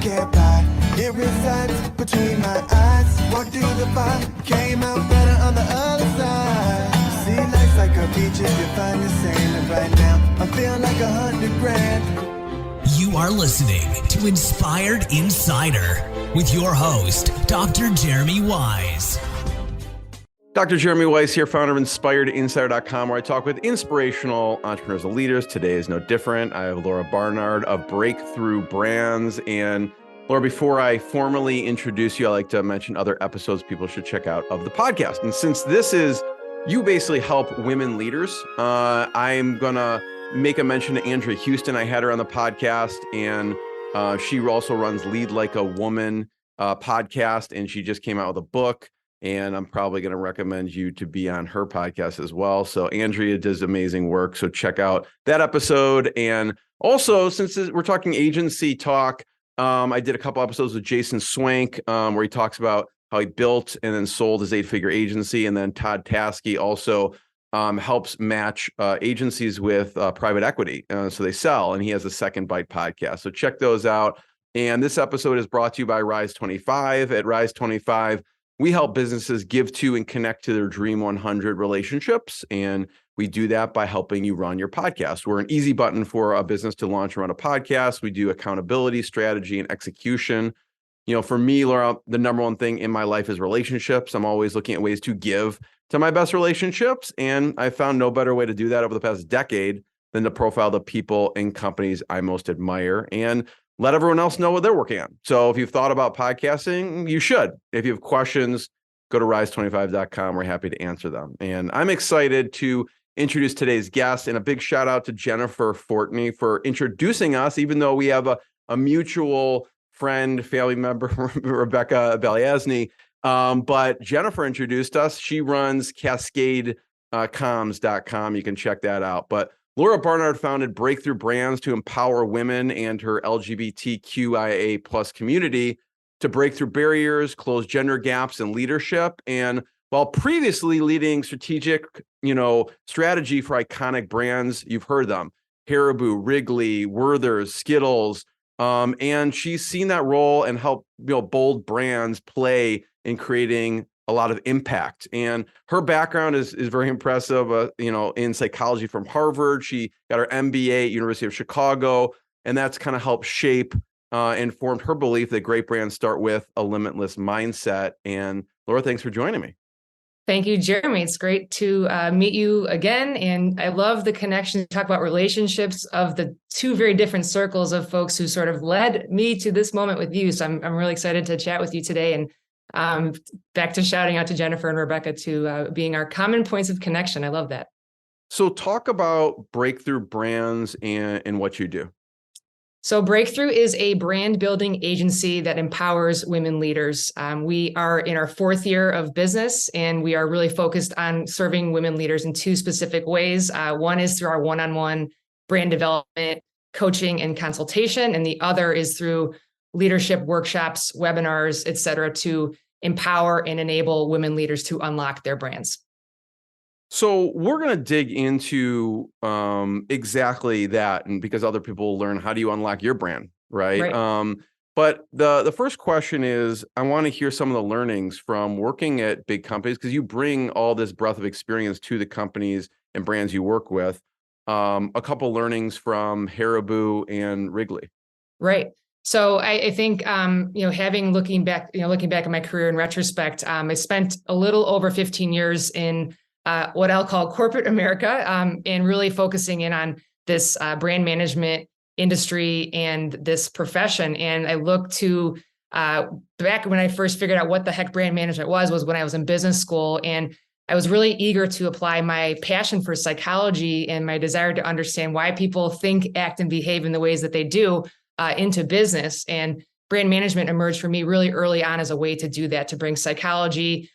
can't buy. It resides between my eyes. Walked through the fire, came out better on the other side. See, life's like a beach if you find the sand. And right now, I feel like 100 grand. You are listening to Inspired Insider with your host, Dr. Jeremy Wise. Dr. Jeremy Wise here, founder of InspiredInsider.com, where I talk with inspirational entrepreneurs and leaders. Today is no different. I have Laura Barnard of BREAKTHRU Brands. And Laura, before I formally introduce you, I like to mention other episodes people should check out of the podcast. And since this is, you basically help women leaders, I'm going to make a mention to Andrea Houston. I had her on the podcast, and she also runs Lead Like a Woman podcast, and she just came out with a book. And I'm probably going to recommend you to be on her podcast as well. So Andrea does amazing work. So check out that episode. And also, since we're talking agency talk, I did a couple episodes with Jason Swank, where he talks about how he built and then sold his 8-figure agency. And then Todd Taskey also helps match agencies with private equity. So they sell, and he has a Second Bite podcast. So check those out. And this episode is brought to you by Rise 25. At Rise 25, we help businesses give to and connect to their Dream 100 relationships. And we do that by helping you run your podcast. We're an easy button for a business to launch and run a podcast. We do accountability, strategy, and execution. You know, for me, Laura, the number one thing in my life is relationships. I'm always looking at ways to give to my best relationships. And I found no better way to do that over the past decade than to profile the people and companies I most admire and let everyone else know what they're working on. So if you've thought about podcasting, you should. If you have questions, go to rise25.com. We're happy to answer them. And I'm excited to introduce today's guest, and a big shout out to Jennifer Fortney for introducing us, even though we have a mutual friend, family member, Rebecca Beliasny. But Jennifer introduced us. She runs CascadeComms.com. You can check that out. But Laura Barnard founded BREAKTHRU Brands to empower women and her LGBTQIA plus community to break through barriers, close gender gaps in leadership. And while previously leading strategic, strategy for iconic brands, you've heard them, Haribo, Wrigley, Werther's, Skittles. And she's seen that role and helped, bold brands play in creating a lot of impact. And her background is very impressive, in psychology from Harvard. She got her MBA at University of Chicago, and that's kind of helped shape and formed her belief that great brands start with a limitless mindset. And Laura, thanks for joining me. Thank you, Jeremy. It's great to meet you again. And I love the connection to talk about relationships of the two very different circles of folks who sort of led me to this moment with you. So I'm really excited to chat with you today. And back to shouting out to Jennifer and Rebecca to being our common points of connection. I love that. So talk about BREAKTHRU Brands and what you do. So BREAKTHRU is a brand building agency that empowers women leaders. We are in our 4th year of business, and we are really focused on serving women leaders in 2 specific ways. One is through our one-on-one brand development, coaching, and consultation. And the other is through leadership workshops, webinars, et cetera, to empower and enable women leaders to unlock their brands. So we're going to dig into exactly that, and because other people will learn, how do you unlock your brand, right? But the first question is, I want to hear some of the learnings from working at big companies, because you bring all this breadth of experience to the companies and brands you work with. A couple learnings from Haribo and Wrigley. Right. So I think, looking back at my career in retrospect, I spent a little over 15 years in what I'll call corporate America, and really focusing in on this brand management industry and this profession. And I look to back when I first figured out what the heck brand management was when I was in business school. And I was really eager to apply my passion for psychology and my desire to understand why people think, act, and behave in the ways that they do into business. And brand management emerged for me really early on as a way to do that, to bring psychology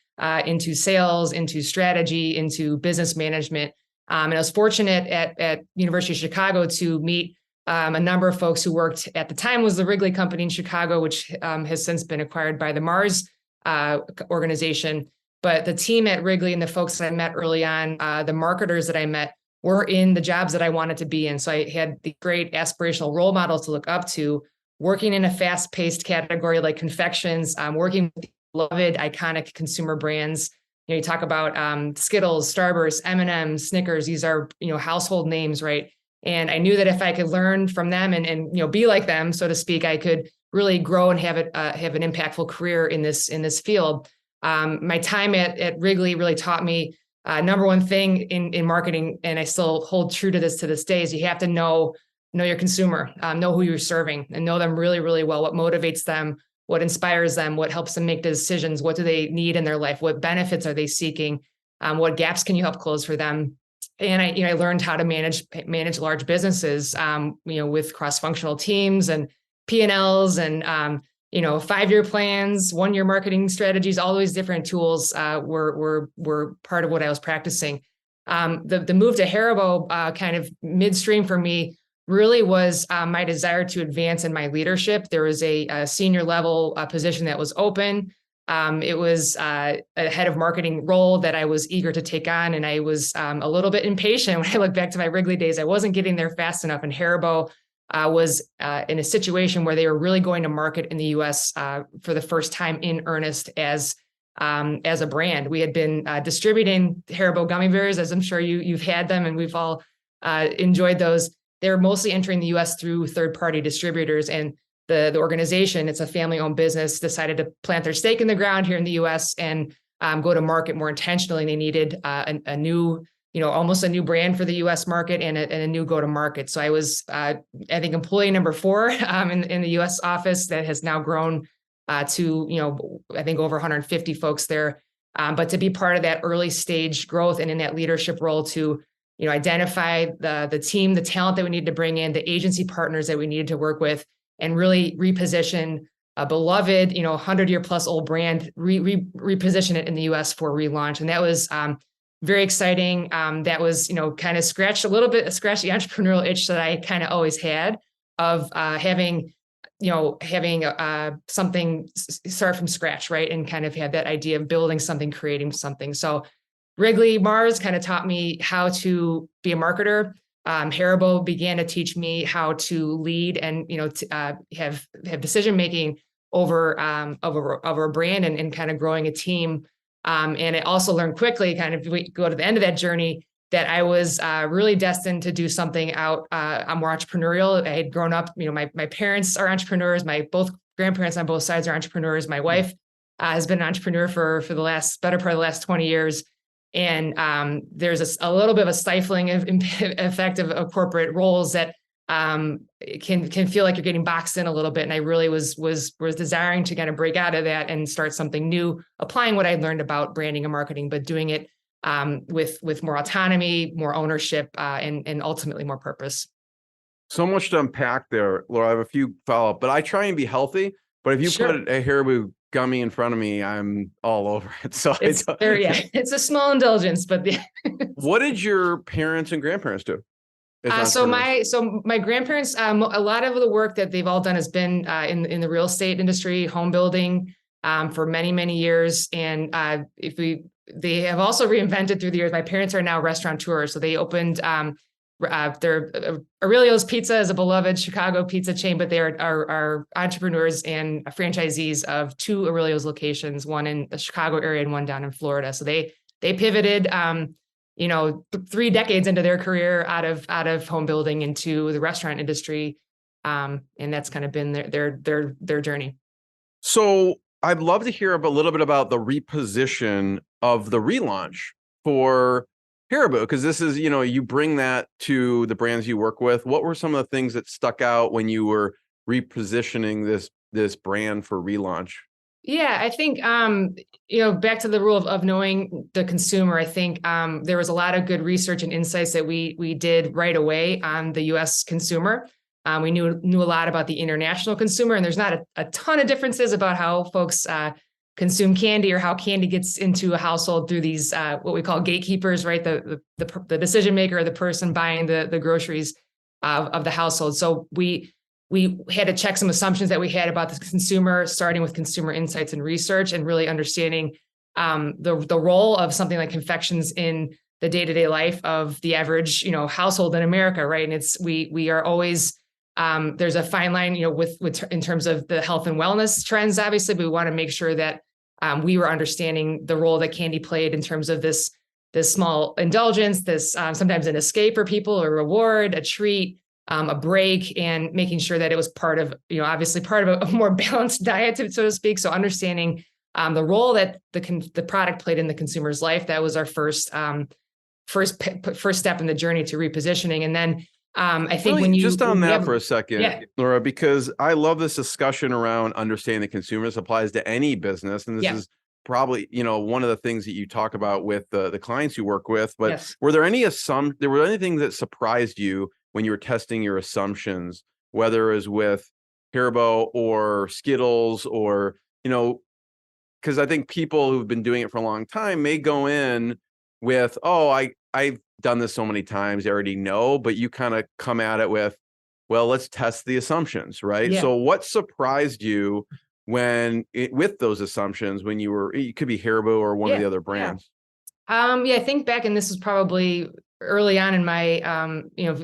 into sales, into strategy, into business management. And I was fortunate at University of Chicago to meet a number of folks who worked at the time was the Wrigley company in Chicago, which has since been acquired by the Mars organization. But the team at Wrigley and the folks that I met early on, the marketers that I met, were in the jobs that I wanted to be in. So I had the great aspirational role models to look up to. working in a fast-paced category like confections, working with beloved, iconic consumer brands. You talk about Skittles, Starburst, M&M's, Snickers. These are, household names, right? And I knew that if I could learn from them and be like them, so to speak, I could really grow and have an impactful career in this field. My time at Wrigley really taught me number one thing in marketing, and I still hold true to this day, is you have to know your consumer, know who you're serving, and know them really, really well. What motivates them, what inspires them, what helps them make decisions, what do they need in their life, what benefits are they seeking, what gaps can you help close for them. And I learned how to manage large businesses, with cross-functional teams and P&Ls and 5-year plans, 1-year marketing strategies. All those different tools were part of what I was practicing. The move to Haribo, kind of midstream for me, really was my desire to advance in my leadership. There was a senior level position that was open. It was a head of marketing role that I was eager to take on. And I was a little bit impatient when I look back to my Wrigley days. I wasn't getting there fast enough. And Haribo was in a situation where they were really going to market in the US for the first time in earnest as a brand. We had been distributing Haribo gummy bears, as I'm sure you've had them, and we've all enjoyed those. They were mostly entering the US through third-party distributors, and the organization, it's a family-owned business, decided to plant their stake in the ground here in the US and go to market more intentionally. And they needed a new, almost a new brand for the US market and a new go-to-market. So I was, I think, employee number 4 in the US office that has now grown to, I think over 150 folks there. But to be part of that early stage growth and in that leadership role to identify the team, the talent that we needed to bring in, the agency partners that we needed to work with, and really reposition a beloved, 100-year plus old brand, reposition it in the US for relaunch. And that was very exciting. That was, kind of scratched the entrepreneurial itch that I kind of always had of having something start from scratch, right? And kind of had that idea of building something, creating something. So Wrigley Mars kind of taught me how to be a marketer. Haribo began to teach me how to lead and, have decision-making over a brand and kind of growing a team. And I also learned quickly, kind of we go to the end of that journey, that I was really destined to do something more entrepreneurial. I had grown up, my parents are entrepreneurs. My both grandparents on both sides are entrepreneurs. My wife has been an entrepreneur for the better part of the last 20 years. And there's a little bit of a stifling effect of corporate roles that can feel like you're getting boxed in a little bit. And I really was desiring to kind of break out of that and start something new, applying what I learned about branding and marketing, but doing it with more autonomy, more ownership, and ultimately more purpose. So much to unpack there, Laura. I have a few follow-up, but I try and be healthy. But if you put a Haribo gummy in front of me, I'm all over it. So it's a small indulgence, but What did your parents and grandparents do? So my grandparents, a lot of the work that they've all done has been in the real estate industry, home building, for many, many years. And they have also reinvented through the years. My parents are now restaurateurs, so they opened their Aurelio's Pizza is a beloved Chicago pizza chain, but they are entrepreneurs and franchisees of 2 Aurelio's locations, one in the Chicago area and one down in Florida. So they pivoted, 3 decades into their career out of home building into the restaurant industry, and that's kind of been their journey. So I'd love to hear a little bit about the reposition of the relaunch for Haribo, because this is, you bring that to the brands you work with. What were some of the things that stuck out when you were repositioning this brand for relaunch? Yeah, I think, back to the rule of knowing the consumer, I think there was a lot of good research and insights that we did right away on the US consumer. We knew a lot about the international consumer, and there's not a ton of differences about how folks consume candy or how candy gets into a household through these what we call gatekeepers, right? The decision maker, the person buying the groceries of the household. So we had to check some assumptions that we had about the consumer, starting with consumer insights and research, and really understanding the role of something like confections in the day-to-day life of the average, household in America, right? And we are always there's a fine line, with in terms of the health and wellness trends. Obviously, we want to make sure that we were understanding the role that candy played in terms of this small indulgence, this sometimes an escape for people, a reward, a treat, a break, and making sure that it was part of, obviously part of a more balanced diet, so to speak. So understanding the role that the product played in the consumer's life, that was our first step in the journey to repositioning. And then I think really, when you just on when you that have, for a second, yeah, Laura, because I love this discussion around understanding the consumer. This applies to any business, and this yeah, is probably one of the things that you talk about with the clients you work with. But yes. were there anything that surprised you when you were testing your assumptions, whether it was with Haribo or Skittles, or because I think people who've been doing it for a long time may go in with, oh, I've done this so many times, I already know, but you kind of come at it with, well, let's test the assumptions, right? Yeah. So what surprised you with those assumptions when it could be Haribo or one of the other brands? I think back, and this was probably early on in my,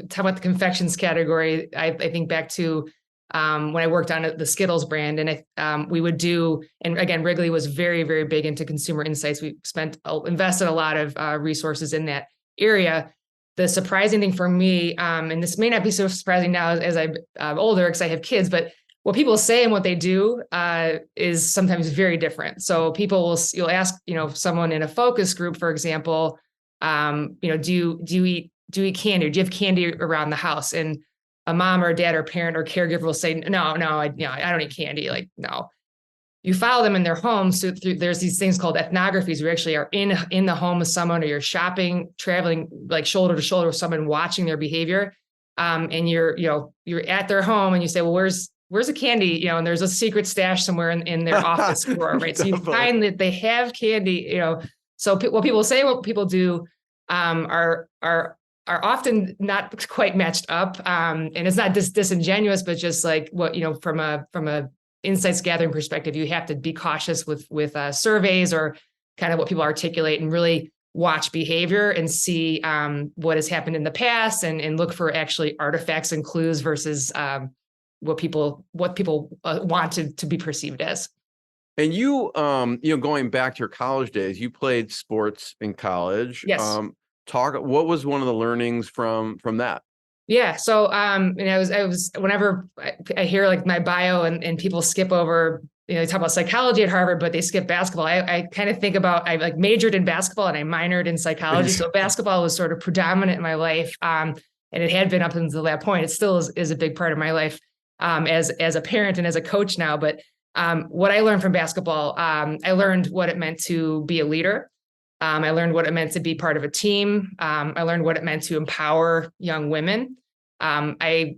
talk about the confections category. I think back to when I worked on the Skittles brand, and we would do, and again, Wrigley was very, very big into consumer insights. We invested a lot of resources in that area. The surprising thing for me, and this may not be so surprising now as I'm older because I have kids, but what people say and what they do is sometimes very different. So you'll ask, someone in a focus group, for example, do you eat candy, or do you have candy around the house? And a mom or a dad or parent or caregiver will say, no, I don't eat candy. Like, no. You follow them in their homes. So there's these things called ethnographies. We actually are in the home of someone, or you're shopping, traveling like shoulder to shoulder with someone, watching their behavior. And you're at their home, and you say, well, where's the candy? And there's a secret stash somewhere in their office drawer, right? So you find that they have candy, So what people say, what people do, are often not quite matched up. And it's not disingenuous, but just like what, from a insights gathering perspective, you have to be cautious with surveys, or kind of what people articulate, and really watch behavior and see what has happened in the past, and look for actually artifacts and clues versus what people want to be perceived as. And you, going back to your college days, you played sports in college. Yes. What was one of the learnings from that? Yeah. So, and I was, whenever I hear like my bio and people skip over, they talk about psychology at Harvard, but they skip basketball. I kind of think about, I like majored in basketball and I minored in psychology. So basketball was sort of predominant in my life. And it had been up until that point. It still is a big part of my life, as a parent and as a coach now. But what I learned from basketball, I learned what it meant to be a leader. I learned what it meant to be part of a team. I learned what it meant to empower young women. I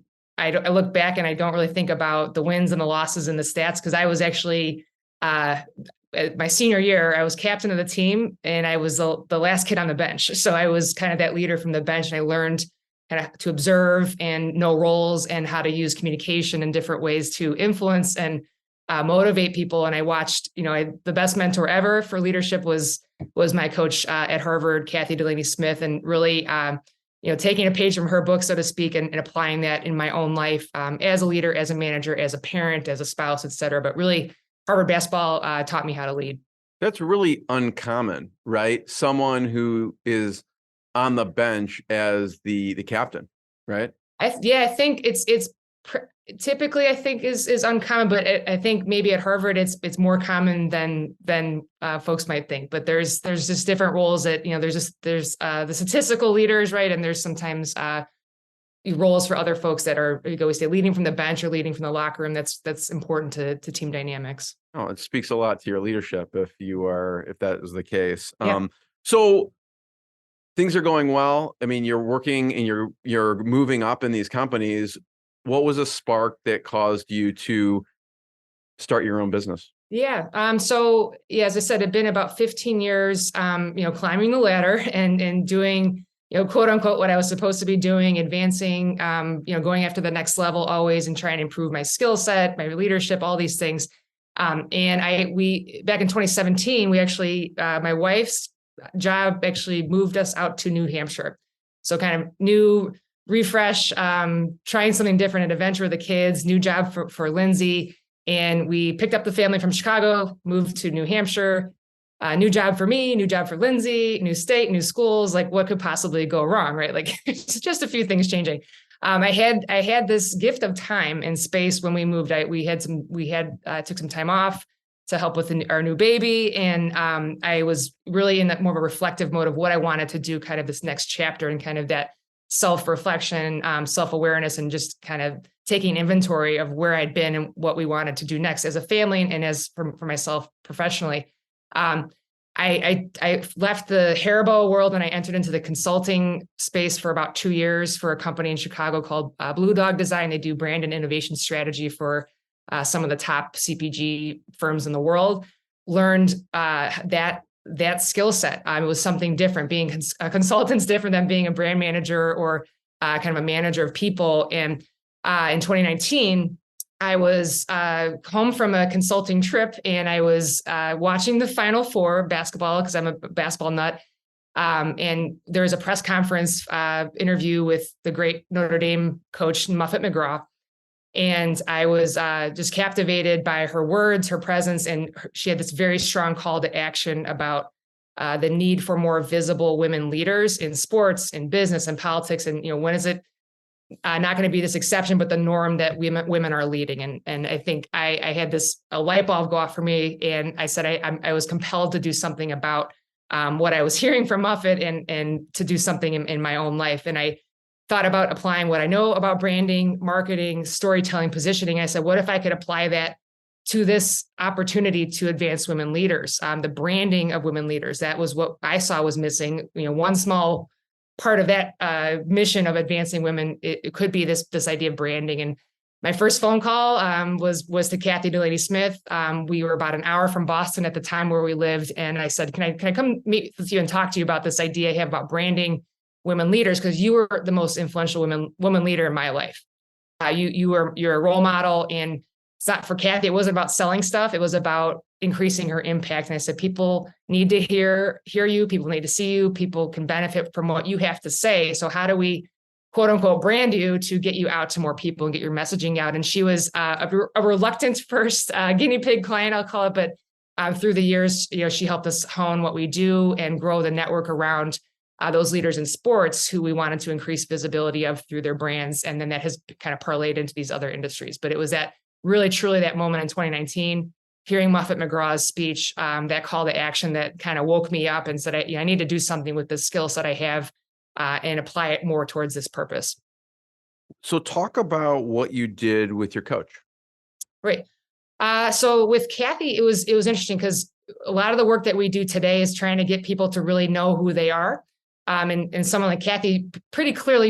look back and I don't really think about the wins and the losses and the stats, because I was actually, my senior year, I was captain of the team, and I was the last kid on the bench. So I was kind of that leader from the bench, and I learned kind of to observe and know roles and how to use communication in different ways to influence and motivate people. And I watched, the best mentor ever for leadership was my coach at Harvard, Kathy Delaney Smith, and really, taking a page from her book, so to speak, and applying that in my own life as a leader, as a manager, as a parent, as a spouse, et cetera. But really, Harvard basketball taught me how to lead. That's really uncommon, right? Someone who is on the bench as the captain, right? I think it's typically, I think is uncommon, but I think maybe at Harvard it's more common than folks might think. But there's just different roles that, there's the statistical leaders, right? And there's sometimes roles for other folks that are, you always say, leading from the bench or leading from the locker room. That's important to team dynamics. Oh, it speaks a lot to your leadership if that is the case. Yeah. So things are going well. I mean, you're working and you're moving up in these companies. What was a spark that caused you to start your own business? Yeah. So as I said, it'd been about 15 years, climbing the ladder and doing, quote unquote, what I was supposed to be doing, advancing, going after the next level always, and trying to improve my skill set, my leadership, all these things. And we back in 2017, we actually, my wife's job actually moved us out to New Hampshire. So kind of new refresh, trying something different, an adventure with the kids, new job for Lindsay. And we picked up the family from Chicago, moved to New Hampshire, new job for me, new job for Lindsay, new state, new schools. Like what could possibly go wrong, right? Like it's just a few things changing. I had this gift of time and space when we moved. We took some time off to help with our new baby. And I was really in that more of a reflective mode of what I wanted to do, kind of this next chapter and kind of that self-reflection, self-awareness, and just kind of taking inventory of where I'd been and what we wanted to do next as a family and as for myself professionally. I left the Haribo world and I entered into the consulting space for about 2 years for a company in Chicago called Blue Dog Design. They do brand and innovation strategy for some of the top CPG firms in the world. Learned that skill set. It was something different. Being a consultant's different than being a brand manager or kind of a manager of people. And in 2019, I was home from a consulting trip and I was watching the Final Four basketball because I'm a basketball nut. And there was a press conference interview with the great Notre Dame coach, Muffet McGraw. And I was just captivated by her words, her presence, and she had this very strong call to action about the need for more visible women leaders in sports, in business, and politics. And when is it not going to be this exception, but the norm that women are leading? And I think I had a light bulb go off for me, and I said I was compelled to do something about what I was hearing from Muffet and to do something in my own life. And I thought about applying what I know about branding, marketing, storytelling, positioning. I said, what if I could apply that to this opportunity to advance women leaders, the branding of women leaders? That was what I saw was missing. One small part of that mission of advancing women, it could be this idea of branding. And my first phone call was to Kathy Delaney Smith. We were about an hour from Boston at the time where we lived. And I said, can I come meet with you and talk to you about this idea I have about branding women leaders? Because you were the most influential woman leader in my life. You're a role model. And it's not for Kathy. It wasn't about selling stuff. It was about increasing her impact. And I said, people need to hear you. People need to see you. People can benefit from what you have to say. So how do we, quote unquote, brand you to get you out to more people and get your messaging out? And she was a reluctant first guinea pig client, I'll call it. But through the years, she helped us hone what we do and grow the network around those leaders in sports who we wanted to increase visibility of through their brands. And then that has kind of parlayed into these other industries. But it was really truly that moment in 2019, hearing Muffet McGraw's speech, that call to action that kind of woke me up and said, I need to do something with the skill set I have and apply it more towards this purpose. So talk about what you did with your coach. Right. So with Kathy, it was interesting because a lot of the work that we do today is trying to get people to really know who they are. And someone like Kathy pretty clearly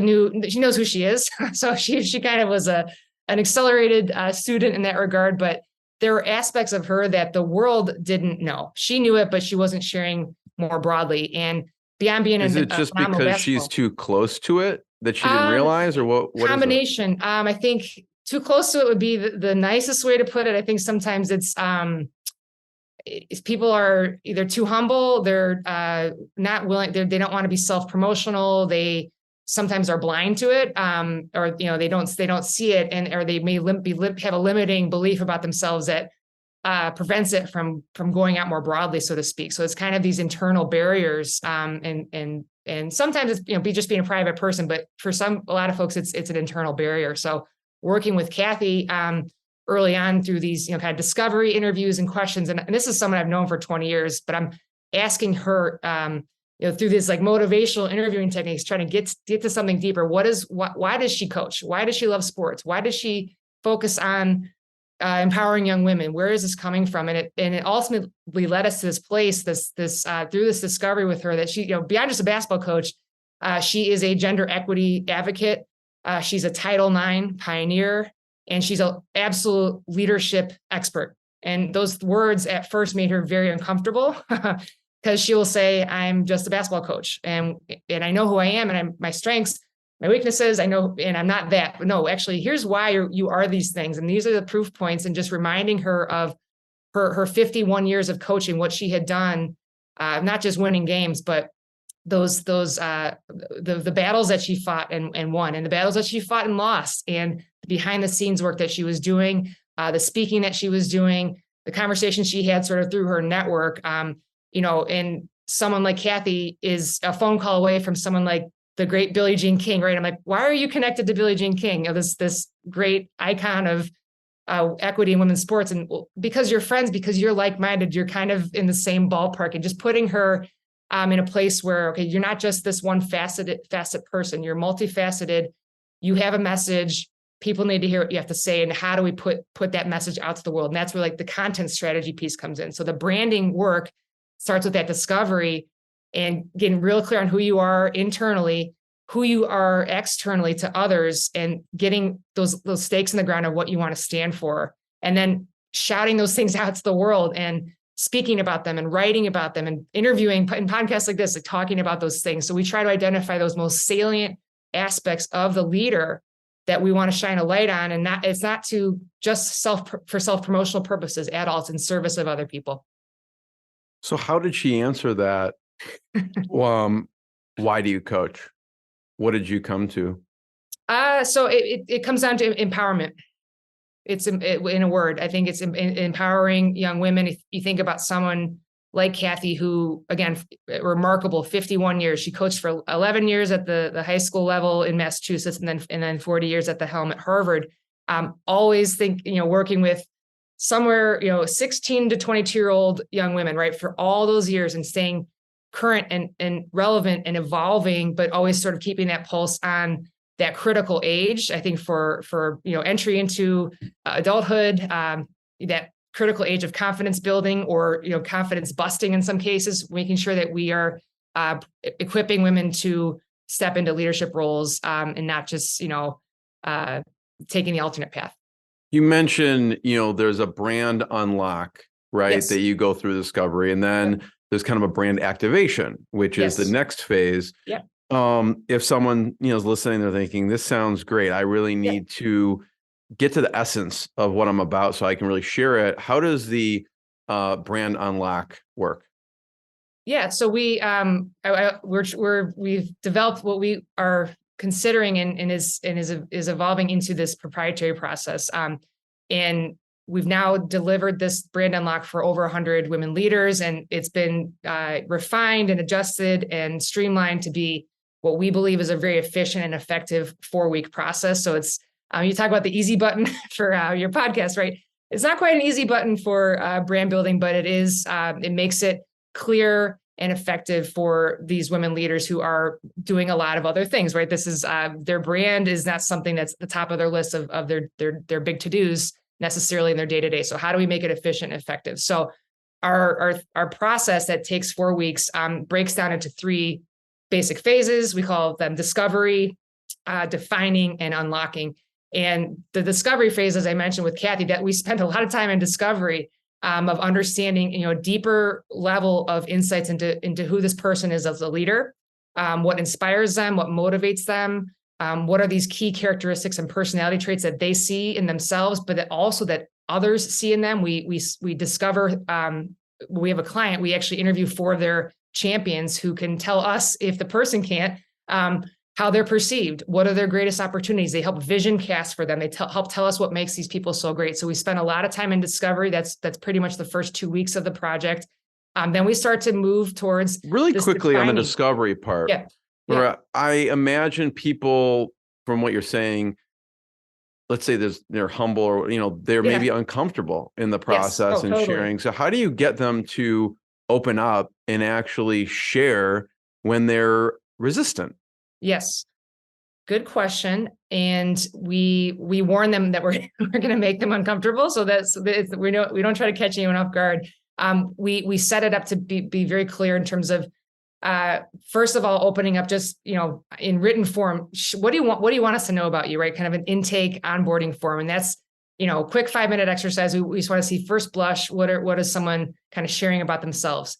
she knows who she is. So she kind of was an accelerated student in that regard, but there were aspects of her that the world didn't know. She knew it, but she wasn't sharing more broadly. And beyond being is it just because she's too close to it that she didn't realize, or what combination? Is it? I think too close to it would be the nicest way to put it. I think sometimes it's people are either too humble, they're not willing, they don't want to be self-promotional, they sometimes are blind to it, or they don't see it, or they may have a limiting belief about themselves that prevents it from going out more broadly, so to speak. So it's kind of these internal barriers, and sometimes it's just being a private person, but for a lot of folks it's an internal barrier. So working with Kathy early on through these kind of discovery interviews and questions, and this is someone I've known for 20 years, but I'm asking her through this like motivational interviewing techniques, trying to get to something deeper. Why does she coach? Why does she love sports? Why does she focus on empowering young women? Where is this coming from? And it ultimately led us to this place, through this discovery with her that she, beyond just a basketball coach, she is a gender equity advocate. She's a Title IX pioneer, and she's an absolute leadership expert. And those words at first made her very uncomfortable because she will say, I'm just a basketball coach and I know who I am and my strengths, my weaknesses, I know, and I'm not that. But no, actually, here's why you are these things. And these are the proof points, and just reminding her of her 51 years of coaching, what she had done, not just winning games, but the battles that she fought and won, and the battles that she fought and lost, and the behind the scenes work that she was doing, the speaking that she was doing, the conversations she had sort of through her network. And someone like Kathy is a phone call away from someone like the great Billie Jean King, right? I'm like, why are you connected to Billie Jean King? This great icon of equity in women's sports. And because you're friends, because you're like-minded, you're kind of in the same ballpark, and just putting her in a place where, okay, you're not just this one facet person, you're multifaceted, you have a message, people need to hear what you have to say, and how do we put that message out to the world? And that's where like the content strategy piece comes in. So the branding work starts with that discovery and getting real clear on who you are internally, who you are externally to others, and getting those stakes in the ground of what you want to stand for, and then shouting those things out to the world and speaking about them and writing about them and interviewing in podcasts like this, like talking about those things. So we try to identify those most salient aspects of the leader that we want to shine a light on. And it's not to just for self-promotional purposes at all. It's in service of other people. So how did she answer that? Why do you coach? What did you come to? So it comes down to empowerment. It's in a word. I think it's empowering young women. If you think about someone like Kathy, who, again, remarkable, 51 years. She coached for 11 years at the high school level in Massachusetts, and then 40 years at the helm at Harvard. Always think, working with somewhere, 16 to 22-year-old young women, right, for all those years, and staying current and relevant and evolving, but always sort of keeping that pulse on that critical age. I think for entry into adulthood, that critical age of confidence building, or confidence busting in some cases, making sure that we are equipping women to step into leadership roles, and not just taking the alternate path. You mentioned there's a brand unlock, right? Yes. That you go through discovery, and then there's kind of a brand activation, which is the next phase. Yeah. If someone is listening, they're thinking, this sounds great, I really need to get to the essence of what I'm about so I can really share it. How does the brand unlock work? Yeah, so we've developed what we are considering and is evolving into this proprietary process. And we've now delivered this brand unlock for over 100 women leaders, and it's been refined and adjusted and streamlined to be what we believe is a very efficient and effective 4-week process. So it's, you talk about the easy button for your podcast, right? It's not quite an easy button for brand building, but it makes it clear and effective for these women leaders who are doing a lot of other things, right? This is their brand is not something that's the top of their list of their big to-dos necessarily in their day-to-day. So how do we make it efficient and effective? So our process that takes 4 weeks breaks down into 3 basic phases. We call them discovery, defining, and unlocking. And the discovery phase, as I mentioned with Kathy, that we spent a lot of time in discovery of understanding, a deeper level of insights into who this person is as a leader, what inspires them, what motivates them, what are these key characteristics and personality traits that they see in themselves, but that also that others see in them. We discover, we have a client, we actually interview 4 of their champions who can tell us, if the person can't, how they're perceived, what are their greatest opportunities. They help vision cast for them. They help tell us what makes these people so great. So we spend a lot of time in discovery. That's pretty much the first 2 weeks of the project. Then we start to move towards really quickly defining. On the discovery part. Yeah. I imagine people, from what you're saying, let's say they're humble, or they're maybe uncomfortable in the process and totally. Sharing. So how do you get them to open up and actually share when they're resistant? Yes. Good question. And we warn them that we're going to make them uncomfortable. So we don't try to catch anyone off guard. We set it up to be very clear in terms of, first of all, opening up just, in written form. What do you want us to know about you, right? Kind of an intake onboarding form. And that's, quick 5-minute exercise. We just want to see first blush. What is someone kind of sharing about themselves?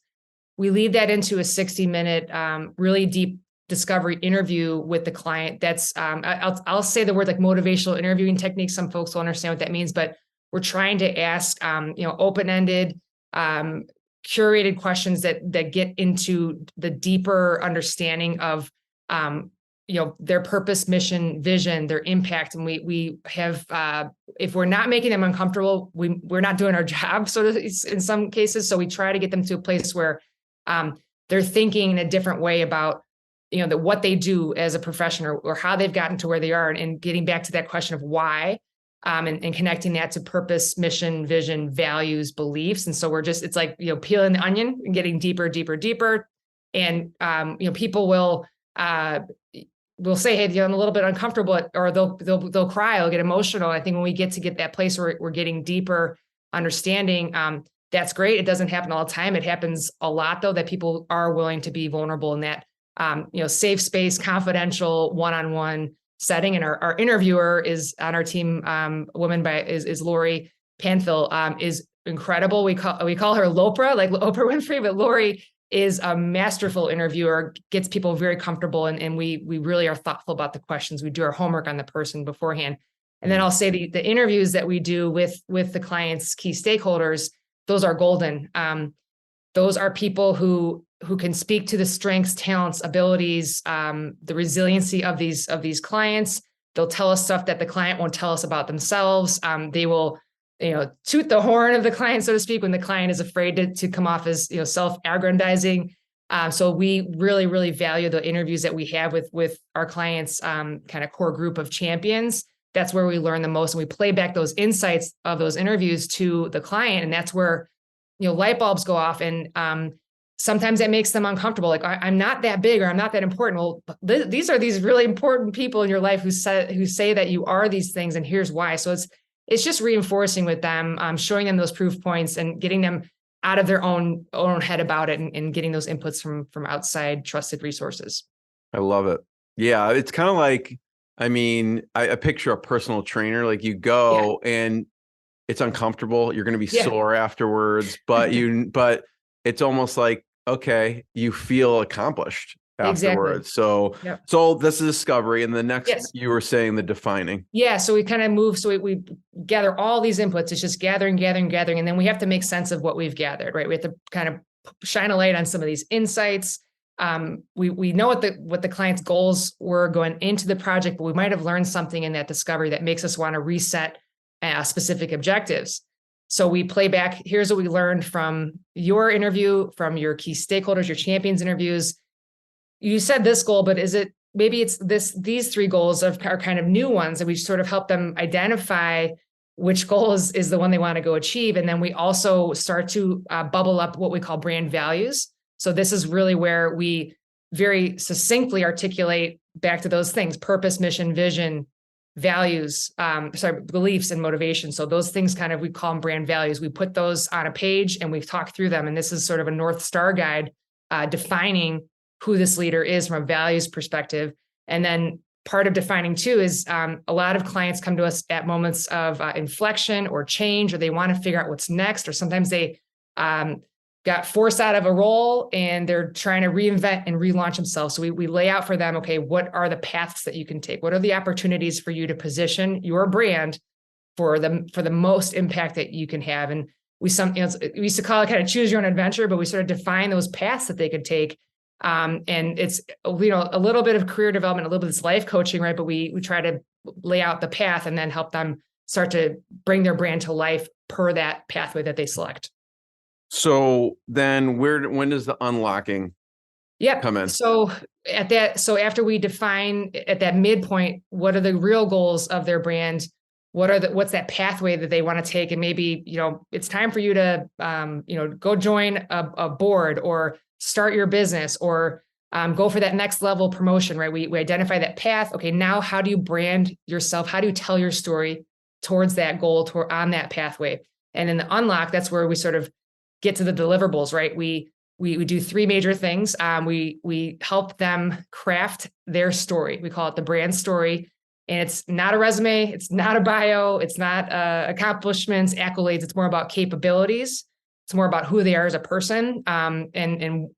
We lead that into a 60-minute, really deep discovery interview with the client. That's, I'll say the word like motivational interviewing technique. Some folks will understand what that means, but we're trying to ask, open-ended, curated questions that get into the deeper understanding of, their purpose, mission, vision, their impact. And we have, if we're not making them uncomfortable, we're not doing our job, sort of, in some cases. So we try to get them to a place where they're thinking in a different way about, what they do as a profession, or how they've gotten to where they are, and getting back to that question of why, and connecting that to purpose, mission, vision, values, beliefs. And so it's like, peeling the onion and getting deeper, deeper, deeper. And, people will say, hey, I'm a little bit uncomfortable, or they'll cry, they'll get emotional. I think when we get that place where we're getting deeper understanding, that's great. It doesn't happen all the time. It happens a lot, though, that people are willing to be vulnerable in that, safe space, confidential, one-on-one setting. And our interviewer is on our team, is Lori Panthil, is incredible. We call her Lopra, like Oprah Winfrey, but Lori is a masterful interviewer, gets people very comfortable. And we really are thoughtful about the questions. We do our homework on the person beforehand. And then I'll say the interviews that we do with the client's key stakeholders, those are golden. Those are people who can speak to the strengths, talents, abilities, the resiliency of these clients. They'll tell us stuff that the client won't tell us about themselves. They will, toot the horn of the client, so to speak, when the client is afraid to come off as, self-aggrandizing. So we really, really value the interviews that we have with our clients, kind of core group of champions. That's where we learn the most. And we play back those insights of those interviews to the client. And that's where, light bulbs go off. And sometimes that makes them uncomfortable. Like, I'm not that big, or I'm not that important. Well, these are these really important people in your life who say that you are these things, and here's why. So it's just reinforcing with them, showing them those proof points, and getting them out of their own head about it, and getting those inputs from outside trusted resources. I love it. Yeah. It's kind of like, I picture a personal trainer, like you go and it's uncomfortable. You're going to be sore afterwards, but it's almost like, okay, you feel accomplished afterwards. Exactly. So that's the discovery. And the next, you were saying the defining. Yeah. So we kind of move. So we gather all these inputs. It's just gathering. And then we have to make sense of what we've gathered, right? We have to kind of shine a light on some of these insights. We know what the client's goals were going into the project, but we might have learned something in that discovery that makes us want to reset specific objectives. So we play back, here's what we learned from your interview, from your key stakeholders, your champions interviews. You said this goal, but maybe it's these three goals are kind of new ones, and we sort of help them identify which goal is the one they want to go achieve. And then we also start to bubble up what we call brand values. So this is really where we very succinctly articulate back to those things: purpose, mission, vision, values, beliefs, and motivation. So those things we call them brand values. We put those on a page and we've talked through them. And this is sort of a North Star guide, defining who this leader is from a values perspective. And then part of defining too is a lot of clients come to us at moments of inflection or change, or they want to figure out what's next, or sometimes they got forced out of a role and they're trying to reinvent and relaunch themselves. So we lay out for them, okay, what are the paths that you can take? What are the opportunities for you to position your brand for the most impact that you can have? And we used to call it kind of choose your own adventure, but we sort of define those paths that they could take. And it's, a little bit of career development, a little bit of this life coaching, right? But we try to lay out the path and then help them start to bring their brand to life per that pathway that they select. So then when does the unlocking come in? So after we define at that midpoint, what are the real goals of their brand? What's that pathway that they want to take? And maybe, it's time for you to, go join a board, or start your business, or go for that next level promotion, right? We identify that path. Okay, now how do you brand yourself? How do you tell your story towards that goal, on that pathway? And in the unlock, that's where we sort of get to the deliverables, right? We do three major things. We help them craft their story. We call it the brand story. And it's not a resume. It's not a bio. It's not accomplishments, accolades. It's more about capabilities. It's more about who they are as a person, and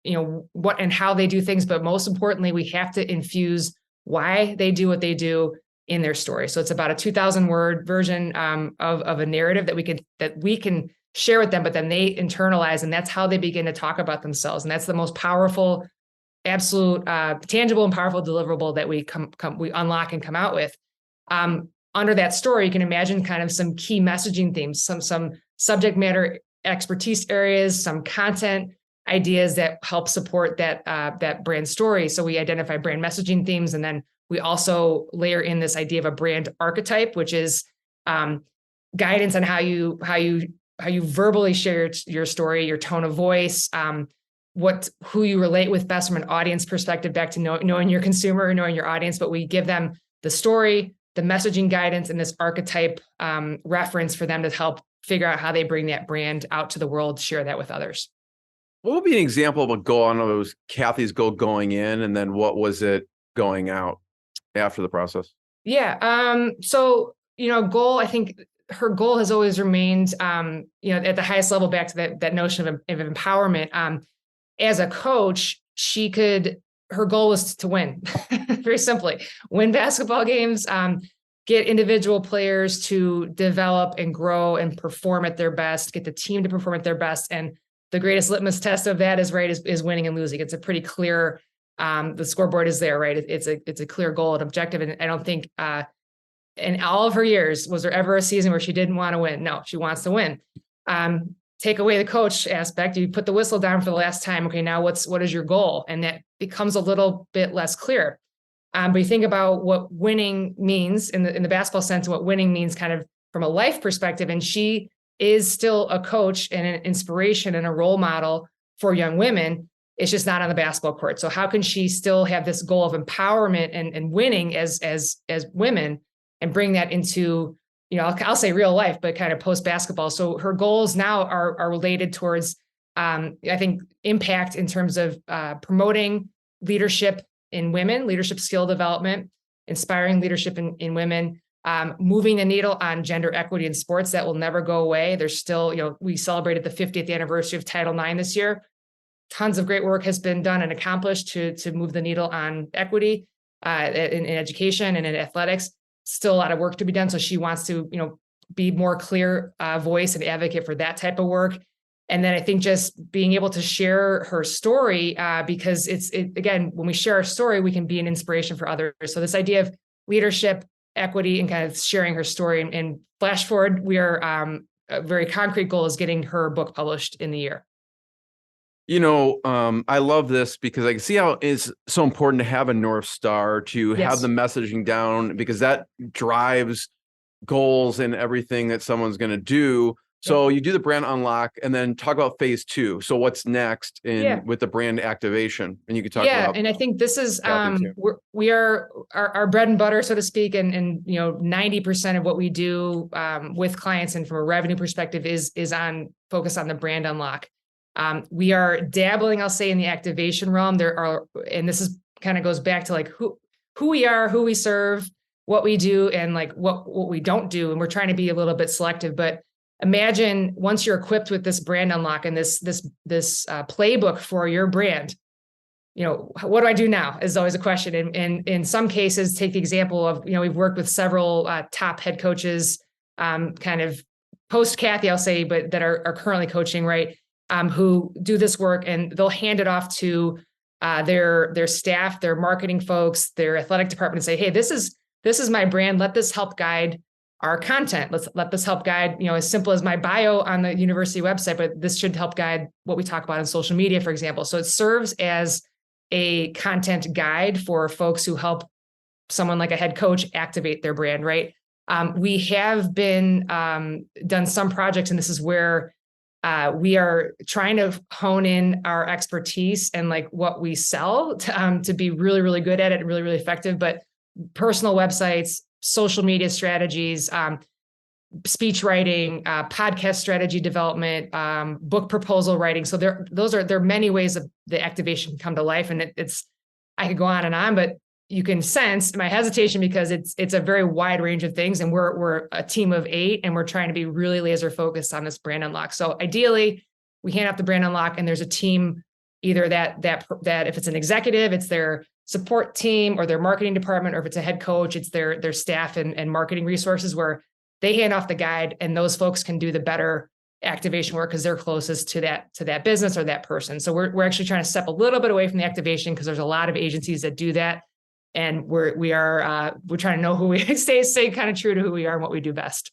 what and how they do things. But most importantly, we have to infuse why they do what they do in their story. So it's about a 2,000 word version of a narrative that we can share with them, but then they internalize, and that's how they begin to talk about themselves. And that's the most powerful, absolute, tangible and powerful deliverable that we unlock and come out with. Under that story, you can imagine kind of some key messaging themes, some subject matter expertise areas, some content ideas that help support that brand story. So we identify brand messaging themes, and then we also layer in this idea of a brand archetype, which is guidance on how you verbally share your story, your tone of voice, who you relate with best from an audience perspective, back to knowing your consumer, knowing your audience. But we give them the story, the messaging guidance, and this archetype reference for them to help figure out how they bring that brand out to the world, share that with others. What would be an example of a goal? I don't know, it was Kathy's goal going in, and then what was it going out after the process? Yeah. So, goal, I think her goal has always remained, at the highest level, back to that notion of empowerment. As a coach, her goal was to win, very simply, win basketball games, get individual players to develop and grow and perform at their best, get the team to perform at their best. And the greatest litmus test of that is winning and losing. It's a pretty clear, the scoreboard is there, right? It's a clear goal and objective. And I don't think, in all of her years, was there ever a season where she didn't want to win? No, she wants to win. Take away the coach aspect. You put the whistle down for the last time. Okay, now what is your goal? And that becomes a little bit less clear. But you think about what winning means in the basketball sense, and what winning means kind of from a life perspective. And she is still a coach and an inspiration and a role model for young women. It's just not on the basketball court. So how can she still have this goal of empowerment and winning as women, and bring that into, I'll say real life, but kind of post basketball. So her goals now are related towards, I think, impact in terms of promoting leadership in women, leadership skill development, inspiring leadership in women, moving the needle on gender equity in sports. That will never go away. There's still, we celebrated the 50th anniversary of Title IX this year. Tons of great work has been done and accomplished to move the needle on equity in education and in athletics. Still a lot of work to be done. So she wants to, be more clear voice and advocate for that type of work. And then I think just being able to share her story, because again, when we share our story, we can be an inspiration for others. So this idea of leadership, equity, and kind of sharing her story. And flash forward, we are a very concrete goal is getting her book published in the year. I love this because I can see how it's so important to have a North Star, to have the messaging down, because that drives goals and everything that someone's going to do. So you do the brand unlock, and then talk about phase 2. So what's next with the brand activation? And you could talk about. Yeah, and I think this is we are our bread and butter, so to speak, and 90% of what we do with clients and from a revenue perspective is on focus on the brand unlock. We are dabbling, I'll say, in the activation realm. And this is kind of goes back to like who we are, who we serve, what we do, and like what we don't do. And we're trying to be a little bit selective, but imagine once you're equipped with this brand unlock and this playbook for your brand, what do I do now is always a question. And in some cases, take the example of, we've worked with several top head coaches, kind of post Kathy, I'll say, but that are currently coaching, right? Who do this work, and they'll hand it off to their staff, their marketing folks, their athletic department, and say, hey, this is my brand. Let this help guide our content. Let this help guide, as simple as my bio on the university website, but this should help guide what we talk about on social media, for example. So it serves as a content guide for folks who help someone like a head coach activate their brand, right? We have been done some projects, and this is where we are trying to hone in our expertise and like what we sell to be really, really good at it, really, really effective. But personal websites, social media strategies, speech writing, podcast strategy development, book proposal writing. So there are many ways of the activation can come to life, and I could go on, but you can sense my hesitation because it's a very wide range of things, and we're a team of 8, and we're trying to be really laser focused on this brand unlock. So ideally, we hand out the brand unlock, and there's a team either that if it's an executive, it's their support team or their marketing department, or if it's a head coach, it's their staff and marketing resources, where they hand off the guide and those folks can do the better activation work because they're closest to that business or that person. So we're actually trying to step a little bit away from the activation, because there's a lot of agencies that do that. And we're trying to know who we stay kind of true to who we are and what we do best.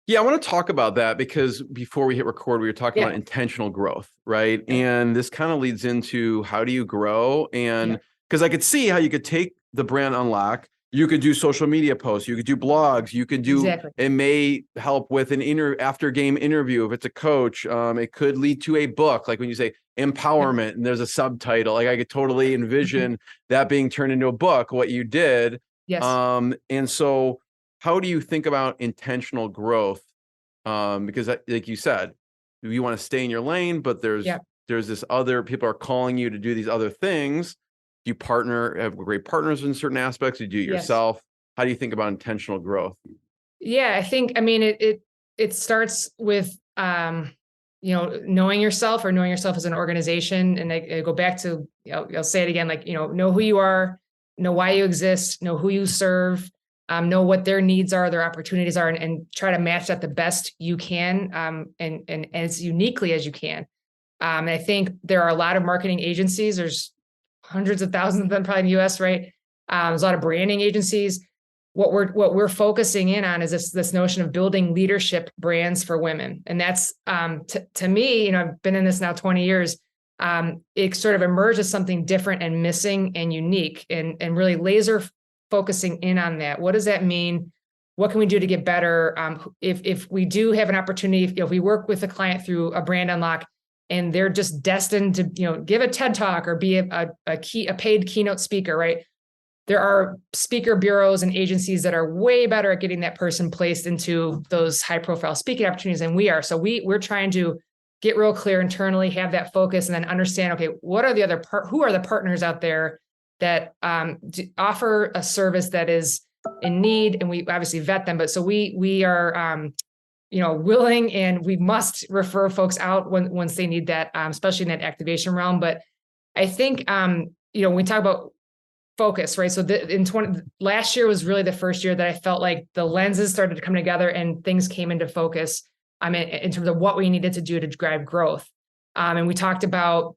Yeah, I want to talk about that, because before we hit record, we were talking about intentional growth, right? Yeah. And this kind of leads into, how do you grow? And because I could see how you could take the brand unlock, you could do social media posts, you could do blogs, you could do, it may help with an after game interview. If it's a coach, it could lead to a book. Like when you say empowerment and there's a subtitle, like I could totally envision that being turned into a book, what you did. Yes. And so how do you think about intentional growth? Because like you said, you want to stay in your lane, but there's this other, people are calling you to do these other things. Do you have great partners in certain aspects? Do you do it yourself? How do you think about intentional growth? Yeah, I think, it starts with, knowing yourself, or knowing yourself as an organization. And I go back to, I'll say it again, like, know who you are, know why you exist, know who you serve, know what their needs are, their opportunities are, and try to match that the best you can, and as uniquely as you can. And I think there are a lot of marketing agencies. There's hundreds of thousands of them probably in the US, right? There's a lot of branding agencies. What we're focusing in on is this notion of building leadership brands for women. And that's, to me, I've been in this now 20 years. It sort of emerged as something different and missing and unique, and really laser focusing in on that. What does that mean? What can we do to get better? If we do have an opportunity, if we work with a client through a brand unlock, and they're just destined to, give a TED talk or be a paid keynote speaker, right? There are speaker bureaus and agencies that are way better at getting that person placed into those high profile speaking opportunities than we are. So we're trying to get real clear internally, have that focus, and then understand, okay, what are the who are the partners out there that offer a service that is in need? And we obviously vet them, but so we are, willing, and we must refer folks out once they need that, especially in that activation realm. But I think, when we talk about focus, right? So last year was really the first year that I felt like the lenses started to come together and things came into focus. In terms of what we needed to do to drive growth. And we talked about,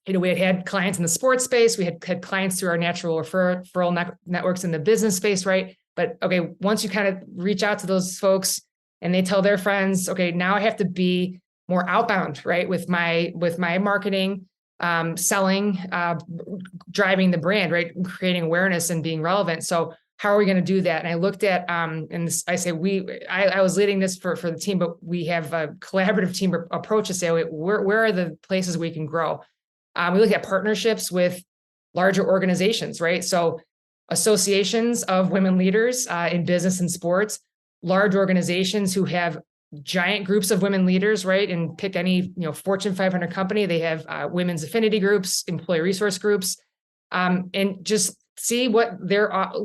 we had clients in the sports space. We had clients through our natural referral networks in the business space, right? But okay, once you kind of reach out to those folks and they tell their friends, okay, now I have to be more outbound, right? With my marketing, selling, driving the brand, right? Creating awareness and being relevant. So how are we going to do that? And I looked at, and I was leading this for the team, but we have a collaborative team approach to say, where are the places we can grow? We look at partnerships with larger organizations, right? So associations of women leaders in business and sports, large organizations who have giant groups of women leaders, right? And pick any, Fortune 500 company, they have women's affinity groups, employee resource groups, and just see what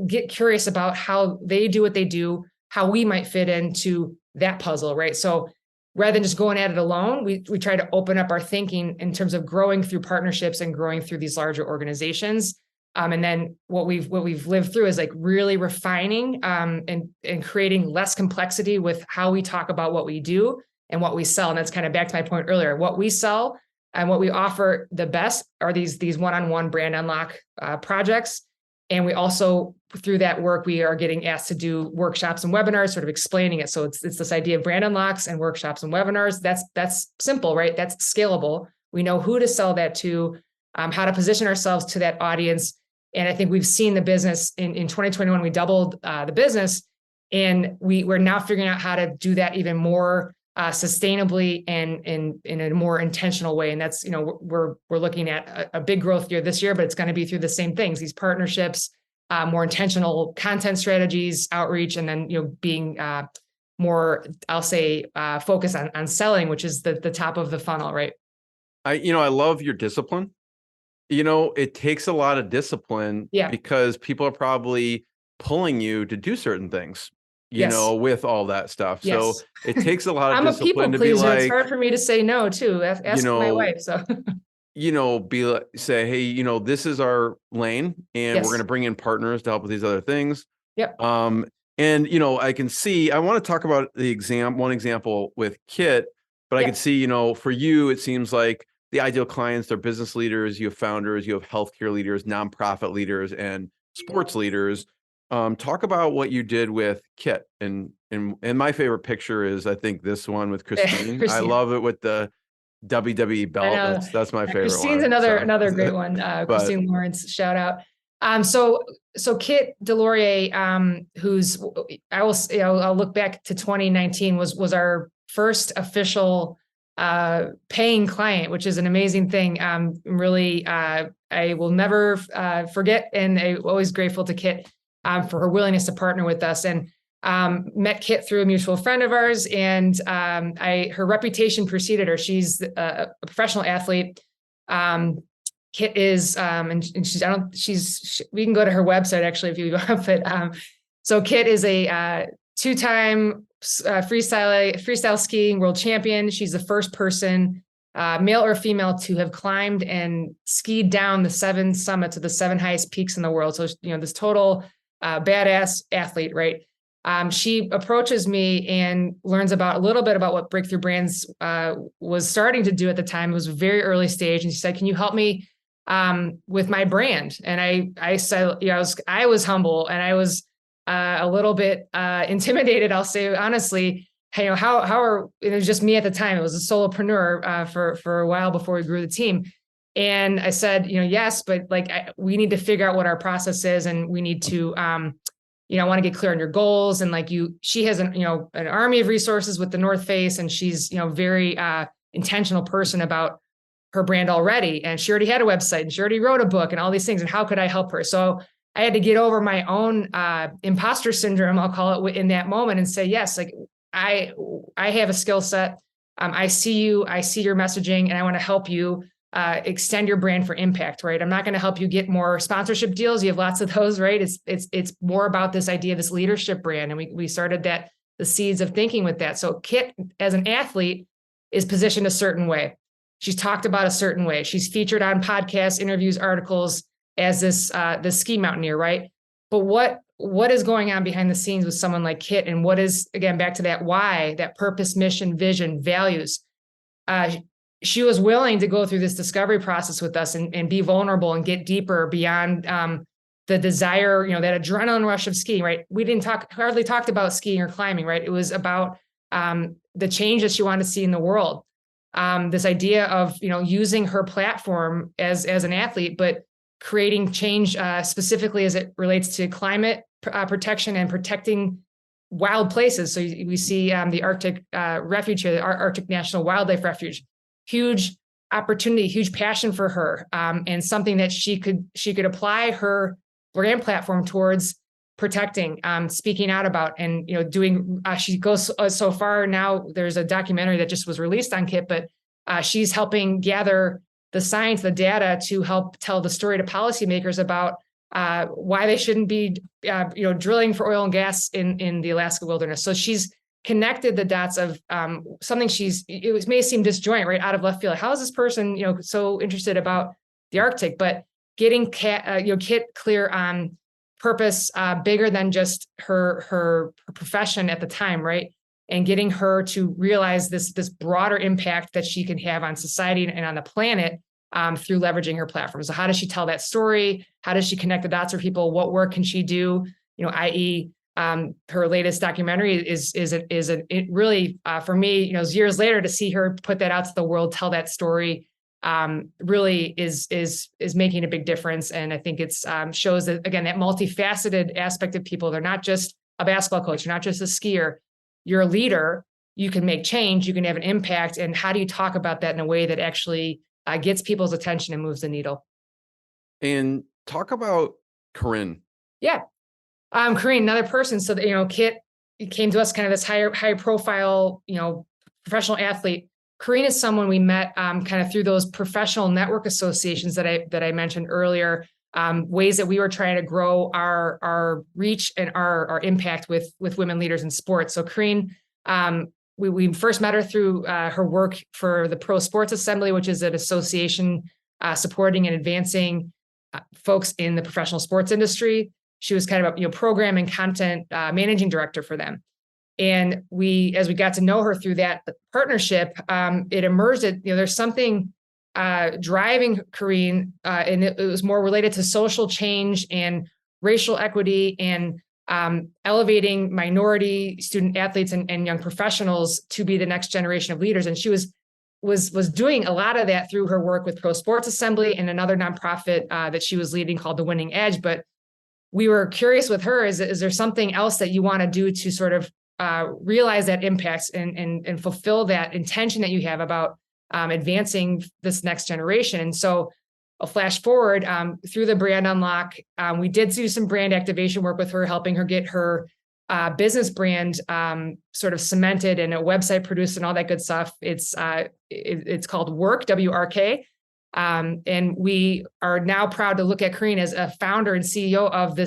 get curious about how they do what they do, how we might fit into that puzzle, right? So rather than just going at it alone, we try to open up our thinking in terms of growing through partnerships and growing through these larger organizations. And then what we've lived through is like really refining and creating less complexity with how we talk about what we do and what we sell. And that's kind of back to my point earlier. What we sell and what we offer the best are these one-on-one brand unlock projects. And we also, through that work, we are getting asked to do workshops and webinars, sort of explaining it. So it's this idea of brand unlocks and workshops and webinars. That's simple, right? That's scalable. We know who to sell that to, how to position ourselves to that audience. And I think we've seen the business in 2021, we doubled the business, and we're now figuring out how to do that even more sustainably and in a more intentional way. And that's, we're looking at a big growth year this year, but it's going to be through the same things, these partnerships, more intentional content strategies, outreach, and then, being more, I'll say, focus on selling, which is the top of the funnel, right? I love your discipline. It takes a lot of discipline because people are probably pulling you to do certain things, with all that stuff. Yes. So it takes a lot of discipline to be like, it's hard for me to say no too. Ask my wife. So say, hey, this is our lane, and we're Yes. going to bring in partners to help with these other things. Yep. And I can see, I want to talk about one example with Kit, but I Yep. could see, for you, it seems like the ideal clients, they're business leaders, you have founders, you have healthcare leaders, nonprofit leaders, and sports leaders. Talk about what you did with Kit. And my favorite picture is, I think, this one with Christine. I Christine. love it with the WWE I belt. know. That's my favorite Christine's one. another great one. But Christine Lawrence, shout out. So Kit Delorier, who's I'll look back to 2019 was our first official paying client, which is an amazing thing. Really, I will never forget, and I'm always grateful to Kit for her willingness to partner with us. And met Kit through a mutual friend of ours, and her reputation preceded her. She's a professional athlete. Kit is, and we can go to her website actually if you want, but so Kit is a two-time freestyle skiing world champion. She's the first person, male or female, to have climbed and skied down the 7 summits of the 7 highest peaks in the world. So, this total badass athlete, right? She approaches me and learns a little bit about what BREAKTHRU Brands was starting to do at the time. It was a very early stage. And she said, can you help me with my brand? And I said, I was humble, and I was a little bit intimidated, I'll say honestly. Hey, it was just me at the time. It was a solopreneur for a while before we grew the team. And I said, yes, but we need to figure out what our process is, and we need to, I want to get clear on your goals. And she has an army of resources with the North Face, and she's, very intentional person about her brand already. And she already had a website, and she already wrote a book, and all these things. And how could I help her? So I had to get over my own imposter syndrome, I'll call it, in that moment, and say, yes, I have a skill set. I see you, I see your messaging, and I want to help you extend your brand for impact, right? I'm not going to help you get more sponsorship deals. You have lots of those, right? It's more about this idea of this leadership brand. And we started the seeds of thinking with that. So Kit, as an athlete, is positioned a certain way. She's talked about a certain way. She's featured on podcasts, interviews, articles as this ski mountaineer, right? But what is going on behind the scenes with someone like Kit? And what is, again, back to that why, that purpose, mission, vision, values. She was willing to go through this discovery process with us and be vulnerable and get deeper beyond the desire, that adrenaline rush of skiing, right? We didn't hardly talked about skiing or climbing, right? It was about the change that she wanted to see in the world. This idea of, using her platform as an athlete, but creating change specifically as it relates to climate protection and protecting wild places. So we see the Arctic Refuge here, the Arctic National Wildlife Refuge. Huge opportunity, huge passion for her, and something that she could apply her brand platform towards protecting, speaking out about, and doing. She goes so far now. There's a documentary that just was released on Kit, but she's helping gather the science, the data, to help tell the story to policymakers about why they shouldn't be, drilling for oil and gas in the Alaska wilderness. So she's connected the dots of something it may seem disjoint, right, out of left field. How is this person, so interested about the Arctic? But getting Kit clear on purpose, bigger than just her profession at the time, right? And getting her to realize this broader impact that she can have on society and on the planet through leveraging her platform. So how does she tell that story? How does she connect the dots for people? What work can she do? I.e., her latest documentary is really for me, years later, to see her put that out to the world, tell that story, really is making a big difference. And I think it's shows that, again, that multifaceted aspect of people. They're not just a basketball coach. You're not just a skier. You're a leader. You can make change. You can have an impact. And how do you talk about that in a way that actually gets people's attention and moves the needle? And talk about Corinne. Yeah. Corinne, another person. So that, Kit came to us kind of this high profile, professional athlete. Corinne is someone we met kind of through those professional network associations that I mentioned earlier, ways that we were trying to grow our reach and our impact with women leaders in sports. So Corinne, we first met her through her work for the Pro Sports Assembly, which is an association supporting and advancing folks in the professional sports industry. She was kind of a program and content managing director for them. And as we got to know her through that partnership, it emerged that there's something driving Kareen, and it was more related to social change and racial equity and elevating minority student athletes and young professionals to be the next generation of leaders. And she was doing a lot of that through her work with Pro Sports Assembly and another nonprofit that she was leading called The Winning Edge. But we were curious with her, is there something else that you want to do to sort of realize that impact and fulfill that intention that you have about advancing this next generation? And so I'll flash forward through the brand unlock. We did do some brand activation work with her, helping her get her business brand sort of cemented and a website produced and all that good stuff. It's called Work, WRK. And we are now proud to look at Kareen as a founder and CEO of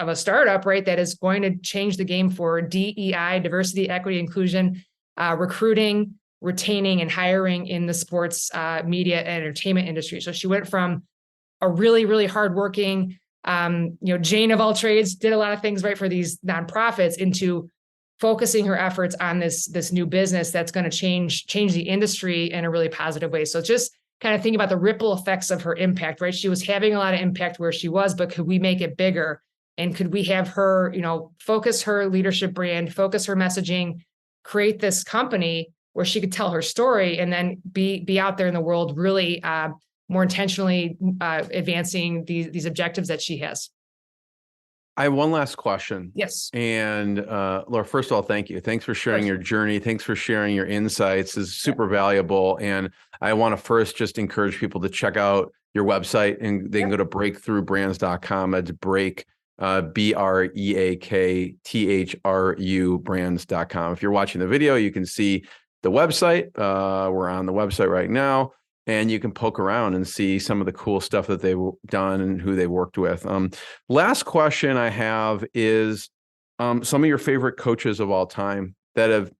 a startup, right, that is going to change the game for DEI, diversity, equity, inclusion, recruiting, retaining, and hiring in the sports, media, and entertainment industry. So she went from a really, really hardworking, Jane of all trades, did a lot of things right for these nonprofits, into focusing her efforts on this new business that's going to change the industry in a really positive way. So just kind of thinking about the ripple effects of her impact, right? She was having a lot of impact where she was, but could we make it bigger? And could we have her, focus her leadership brand, focus her messaging, create this company where she could tell her story and then be out there in the world really more intentionally advancing these objectives that she has. I have one last question. Yes. And Laura, first of all, thank you. Thanks for sharing your journey. Thanks for sharing your insights. It's super valuable. And I want to first just encourage people to check out your website, and they can go to breakthroughbrands.com. That's break, BREAKTHRU brands.com. If you're watching the video, you can see the website. We're on the website right now, and you can poke around and see some of the cool stuff that they've done and who they worked with. Last question I have is some of your favorite coaches of all time that have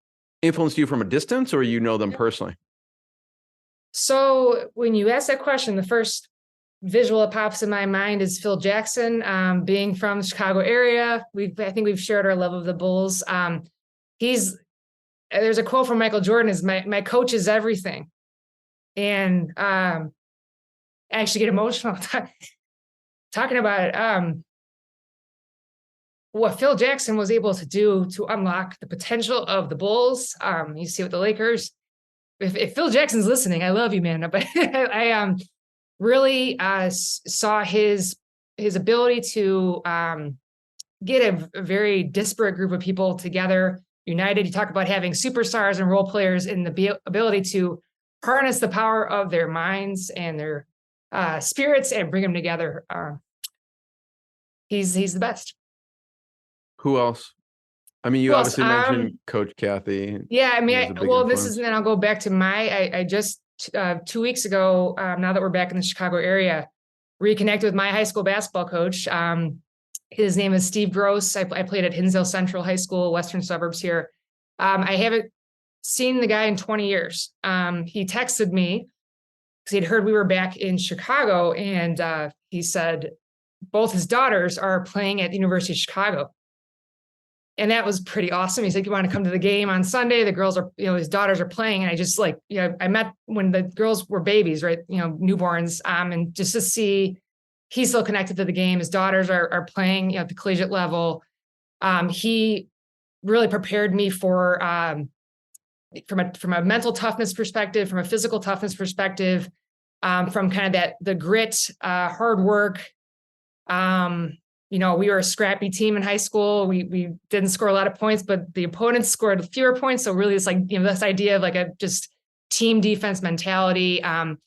influenced you from a distance, or them personally? So when you ask that question, the first visual that pops in my mind is Phil Jackson. Being from the Chicago area, I think we've shared our love of the Bulls. There's a quote from Michael Jordan: "Is my coach is everything." And I actually get emotional talking about it. What Phil Jackson was able to do to unlock the potential of the Bulls. You see with the Lakers. If Phil Jackson's listening, I love you, man. But I really saw his ability to get a very disparate group of people together, united. You talk about having superstars and role players, and the ability to harness the power of their minds and their spirits and bring them together. He's the best. Who else? I mean, you obviously mentioned Coach Kathy. Yeah, I mean, then I'll go back to I just 2 weeks ago, now that we're back in the Chicago area, reconnected with my high school basketball coach. His name is Steve Gross. I played at Hinsdale Central High School, western suburbs here. I haven't seen the guy in 20 years. He texted me because he'd heard we were back in Chicago, and he said both his daughters are playing at the University of Chicago. And that was pretty awesome. He's like, "You want to come to the game on Sunday?" The girls are, his daughters are playing. And I just I met when the girls were babies, right? Newborns. And just to see he's still connected to the game. His daughters are playing at the collegiate level. He really prepared me for, from a mental toughness perspective, from a physical toughness perspective, from kind of the grit, hard work. We were a scrappy team in high school. We didn't score a lot of points, but the opponents scored fewer points. So really it's this idea of a just team defense mentality. And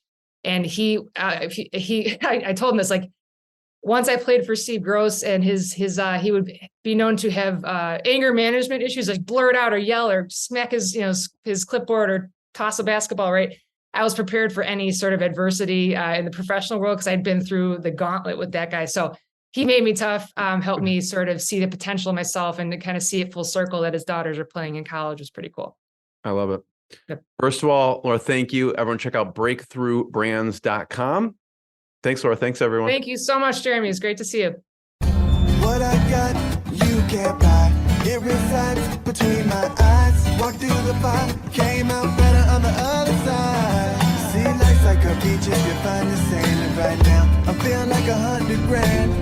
I told him this, once I played for Steve Gross, and he would be known to have anger management issues, like blurt out or yell or smack his clipboard or toss a basketball, right? I was prepared for any sort of adversity in the professional world because I'd been through the gauntlet with that guy. So he made me tough, helped me sort of see the potential in myself, and to kind of see it full circle that his daughters are playing in college was pretty cool. I love it. Yep. First of all, Laura, thank you. Everyone check out breakthrough-brands.com. Thanks, Laura. Thanks, everyone. Thank you so much, Jeremy. It's great to see you. What I got, you can't buy. It resides between my eyes. Walked through the fire, came out better on the other side. See, life's like a beach if you find the sailing right now. I'm feeling like 100 grand.